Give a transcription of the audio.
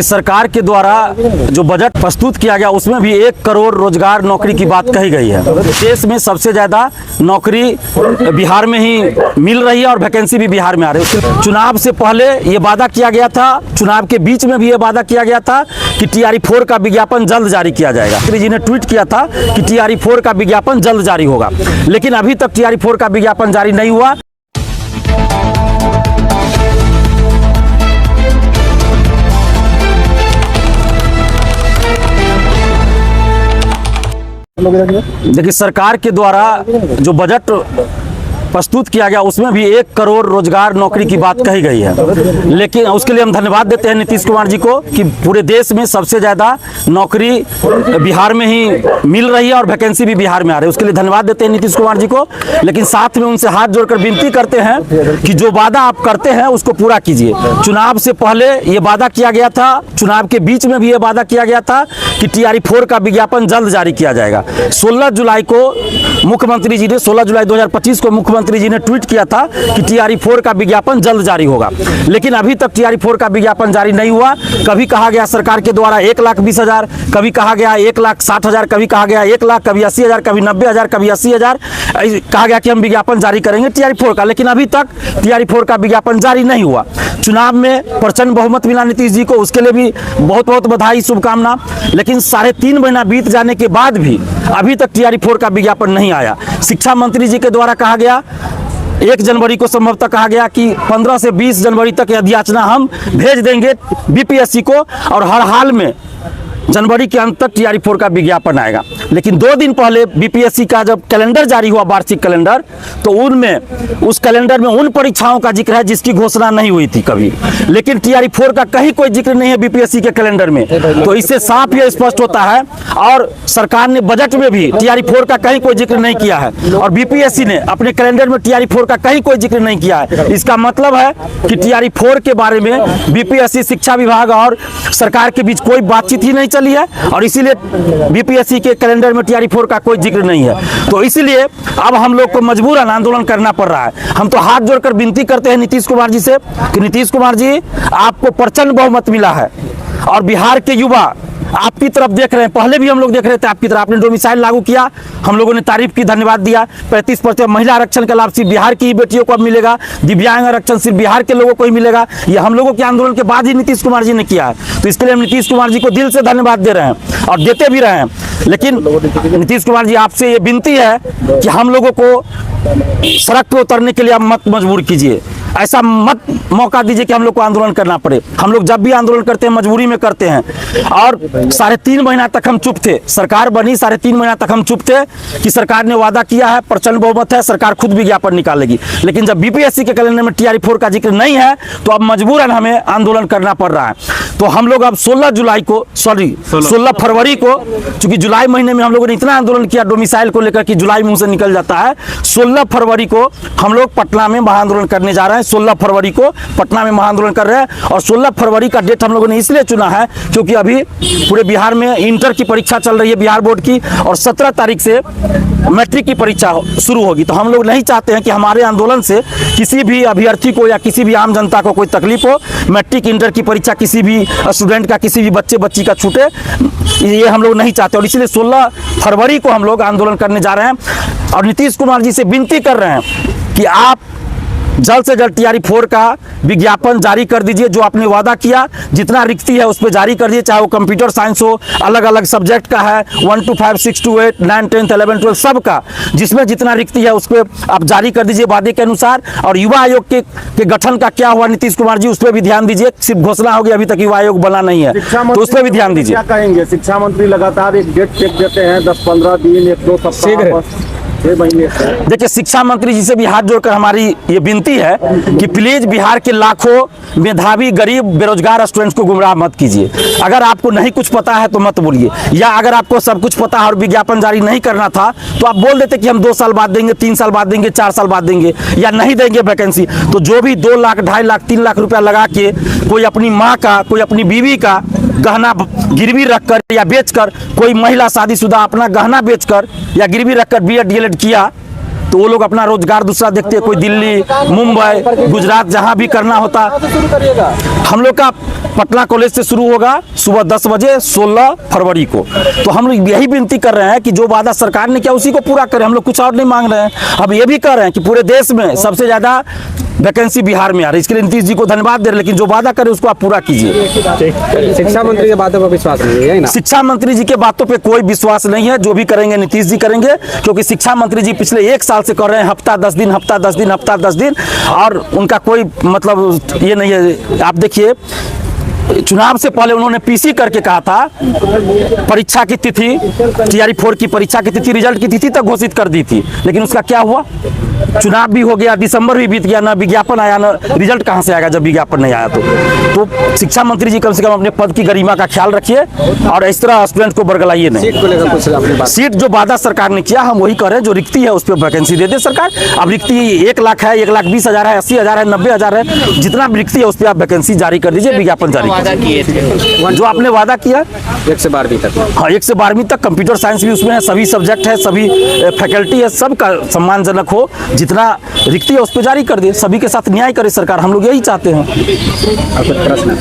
देखिए, सरकार के द्वारा जो बजट प्रस्तुत किया गया उसमें भी 1 करोड़ रोजगार नौकरी की बात कही गई है। देश में सबसे ज़्यादा नौकरी बिहार में ही मिल रही है और वैकेंसी भी बिहार में आ रही है। चुनाव से पहले ये वादा किया गया था, चुनाव के बीच में भी ये वादा किया गया था कि TRE-4 का विज्ञापन जल्द जारी किया जाएगा। मुख्यमंत्री जी ने ट्वीट किया था कि TRE-4 का विज्ञापन जल्द जारी होगा, लेकिन अभी तक TRE-4 का विज्ञापन जारी नहीं हुआ। देखिए, सरकार के द्वारा जो बजट प्रस्तुत किया गया उसमें भी 1 करोड़ रोजगार नौकरी की बात कही गई है, लेकिन उसके लिए हम धन्यवाद देते हैं नीतीश कुमार जी को कि पूरे देश में सबसे ज़्यादा नौकरी बिहार में ही मिल रही है और वैकेंसी भी बिहार में आ रही है। उसके लिए धन्यवाद देते हैं नीतीश कुमार जी को, लेकिन साथ में उनसे हाथ जोड़कर विनती करते हैं कि जो वादा आप करते हैं उसको पूरा कीजिए। चुनाव से पहले ये वादा किया गया था, चुनाव के बीच में भी ये वादा किया गया था कि TRE-4 का विज्ञापन जल्द जारी किया जाएगा। 16 जुलाई को मुख्यमंत्री जी ने 16 जुलाई 2025 को मुख्यमंत्री जी ने ट्वीट किया था कि TRE-4 का विज्ञापन जल्द जारी होगा, लेकिन अभी तक TRE-4 का विज्ञापन जारी नहीं हुआ। कभी कहा गया सरकार के द्वारा 1,20,000, कभी कहा गया 1,60,000, कभी कहा गया 1 लाख, कभी 80,000, कभी 90,000, कभी 80,000, कहा गया कि हम विज्ञापन जारी करेंगे TRE-4 का, लेकिन अभी तक TRE-4 का विज्ञापन जारी नहीं हुआ। चुनाव में प्रचंड बहुमत मिला नीतीश जी को, उसके लिए भी बहुत बहुत बधाई, शुभकामना। लेकिन 3.5 महीना बीत जाने के बाद भी अभी तक TRE-4 का विज्ञापन नहीं आया। शिक्षा मंत्री जी के द्वारा कहा गया 1 जनवरी को संभवतः कहा गया कि 15 से 20 जनवरी तक याचना हम भेज देंगे BPSC को और हर हाल में जनवरी के अंत तक TRE-4 का विज्ञापन आएगा। लेकिन 2 दिन पहले BPSC का जब कैलेंडर जारी हुआ, वार्षिक कैलेंडर, तो उनमें उस कैलेंडर में उन परीक्षाओं का जिक्र है जिसकी घोषणा नहीं हुई थी कभी, लेकिन TRE-4 का कहीं कोई जिक्र नहीं है BPSC के कैलेंडर में। तो इससे साफ यह स्पष्ट होता है, और सरकार ने बजट में भी TRE-4 का कहीं कोई जिक्र नहीं किया है और BPSC ने अपने कैलेंडर में TRE-4 का कहीं कोई जिक्र नहीं किया है। इसका मतलब है कि TRE-4 के बारे में BPSC, शिक्षा विभाग और सरकार के बीच कोई बातचीत ही नहीं चली है, और इसीलिए BPSC के कैलेंडर में TRE-4 का कोई जिक्र नहीं है। तो इसलिए अब हम लोग को मजबूरन आंदोलन करना पड़ रहा है। हम तो हाथ जोड़कर विनती करते हैं नीतीश कुमार जी से कि नीतीश कुमार जी, आपको प्रचंड बहुमत मिला है और बिहार के युवा आपकी तरफ देख रहे हैं। पहले भी हम लोग देख रहे थे आपकी तरफ, आपने डोमिसाइल लागू किया, हम लोगों ने तारीफ की, धन्यवाद दिया। 35% महिला आरक्षण का लाभ सिर्फ बिहार की ही बेटियों को अब मिलेगा, दिव्यांग आरक्षण सिर्फ बिहार के लोगों को ही मिलेगा। ये हम लोगों के आंदोलन के बाद ही नीतीश कुमार जी ने किया है। तो इसके लिए हम नीतीश कुमार जी को दिल से धन्यवाद दे रहे हैं और देते भी रहे हैं। लेकिन नीतीश कुमार जी, आपसे ये विनती है कि हम लोगों को सड़क पर उतरने के लिए आप मत मजबूर कीजिए, ऐसा मत मौका दीजिए कि हम लोग को आंदोलन करना पड़े। हम लोग जब भी आंदोलन करते हैं मजबूरी में करते हैं, और 3.5 महीना तक हम चुप थे। सरकार बनी, 3.5 महीना तक हम चुप थे कि सरकार ने वादा किया है, प्रचंड बहुमत है, सरकार खुद विज्ञापन निकालेगी। लेकिन जब BPSC के कैलेंडर में TRE-4 का जिक्र नहीं है, तो अब मजबूरन हमें आंदोलन करना पड़ रहा है। तो हम लोग अब 16 फरवरी को, चूंकि जुलाई महीने में हम लोगों ने इतना आंदोलन किया डोमिसाइल को लेकर कि जुलाई मुंह से निकल जाता है, 16 फरवरी को हम लोग पटना में महाआंदोलन करने जा रहे हैं। 16 फरवरी को पटना में महाआंदोलन कर रहे हैं, और 16 फरवरी का डेट हम लोगों ने इसलिए चुना है क्योंकि अभी पूरे बिहार में इंटर की परीक्षा चल रही है बिहार बोर्ड की, और 17 तारीख से मैट्रिक की परीक्षा शुरू होगी। तो हम लोग नहीं चाहते हैं कि हमारे आंदोलन से किसी भी अभ्यर्थी को या किसी भी आम जनता को कोई तकलीफ हो। मैट्रिक, इंटर की परीक्षा किसी भी स्टूडेंट का, किसी भी बच्चे बच्ची का छूटे, ये हम लोग नहीं चाहते, और इसलिए 16 फरवरी को हम लोग आंदोलन करने जा रहे हैं। और नीतीश कुमार जी से विनती कर रहे हैं कि आप जल्द से जल्द TRE-4 का विज्ञापन जारी कर दीजिए। जो आपने वादा किया, जितना रिक्ति है उस पर जारी कर दीजिए, चाहे वो कंप्यूटर साइंस हो, अलग अलग सब्जेक्ट का है, 1 to 5, 6 to 8, 9, 10, 11, 12 सब का, जिसमें जितना रिक्ति है उस पर आप जारी कर दीजिए वादे के अनुसार। और युवा आयोग के गठन का क्या हुआ नीतीश कुमार जी, उस पर भी ध्यान दीजिए। सिर्फ घोषणा होगी, अभी तक युवा आयोग बना नहीं है, तो उस पर भी ध्यान दीजिए। क्या कहेंगे? शिक्षा मंत्री लगातार एक डेट चेक देते हैं, 10-15 दिन, 1-2 सप्ताह, 6 महीने। देखिए, शिक्षा मंत्री जी से भी हाथ जोड़कर हमारी ये विनती है कि प्लीज बिहार के लाखों मेधावी, गरीब, बेरोजगार स्टूडेंट्स को गुमराह मत कीजिए। अगर आपको नहीं कुछ पता है तो मत बोलिए, या अगर आपको सब कुछ पता है और विज्ञापन जारी नहीं करना था तो आप बोल देते कि हम 2 साल बाद देंगे, 3 साल बाद देंगे, 4 साल बाद देंगे, या नहीं देंगे वैकेंसी। तो जो भी 2 लाख, 2.5 लाख, 3 लाख रुपया लगा के कोई अपनी माँ का, कोई अपनी बीवी का गहना गिरवी रखकर या बेचकर, कोई महिला शादीशुदा अपना गहना बेचकर या गिरवी रखकर B.Ed DLed किया, तो वो लोग अपना रोजगार दूसरा देखते हैं। कोई दिल्ली, मुंबई, गुजरात, जहां भी करना होता। हम लोग का पटना कॉलेज से शुरू होगा सुबह 10 बजे 16 फरवरी को। तो हम लोग यही विनती कर रहे हैं कि जो वादा सरकार ने किया उसी को पूरा करें, हम लोग कुछ और नहीं मांग रहे हैं। अब ये भी कह रहे हैं कि पूरे देश में सबसे ज़्यादा वैकेंसी बिहार में आ रही है, इसके लिए नीतीश जी को धन्यवाद दे रहे हैं, लेकिन जो वादा करें उसको आप पूरा कीजिए। शिक्षा मंत्री की बातों पर विश्वास नहीं है ना? शिक्षा मंत्री जी के बातों पे कोई विश्वास नहीं है, जो भी करेंगे नीतीश जी करेंगे, क्योंकि शिक्षा मंत्री जी पिछले 1 साल से कर रहे हैं हफ्ता 10 दिन, हफ्ता 10 दिन, हफ्ता 10 दिन, और उनका कोई मतलब ये नहीं है। आप देखिए चुनाव से पहले उन्होंने पीसी करके कहा था परीक्षा की तिथि, TRE 4 की परीक्षा की तिथि, रिजल्ट की तिथि तक घोषित कर दी थी, लेकिन उसका क्या हुआ? चुनाव भी हो गया, दिसंबर भी बीत गया, ना विज्ञापन आया, ना रिजल्ट कहां से आएगा जब विज्ञापन नहीं आया तो शिक्षा मंत्री जी कम से कम अपने पद की गरिमा का ख्याल रखिए और इस तरह स्टूडेंट को बरगलाइए नहीं। सीट को लेकर कुछ अपनी बात। सीट जो वादा सरकार ने किया हम वही करें, जो रिक्ति है उस पर वैकेंसी दे दे सरकार। अब रिक्ति 1 लाख है, 1,20,000 है, 80,000 है, 90,000 है, जितना भी रिक्ति है उस पर आप वैकेंसी जारी कर दीजिए, विज्ञापन जारी कर दीजिए। जो आपने वादा किया 1 से 12वीं तक, हाँ 1 से 12वीं तक, कंप्यूटर साइंस भी उसमें है, सभी सब्जेक्ट है, सभी फैकल्टी है, सबका सम्मानजनक हो, जितना रिक्ति है उस पर जारी कर दे, सभी के साथ न्याय करे सरकार, हम लोग यही चाहते हैं। आपका प्रश्न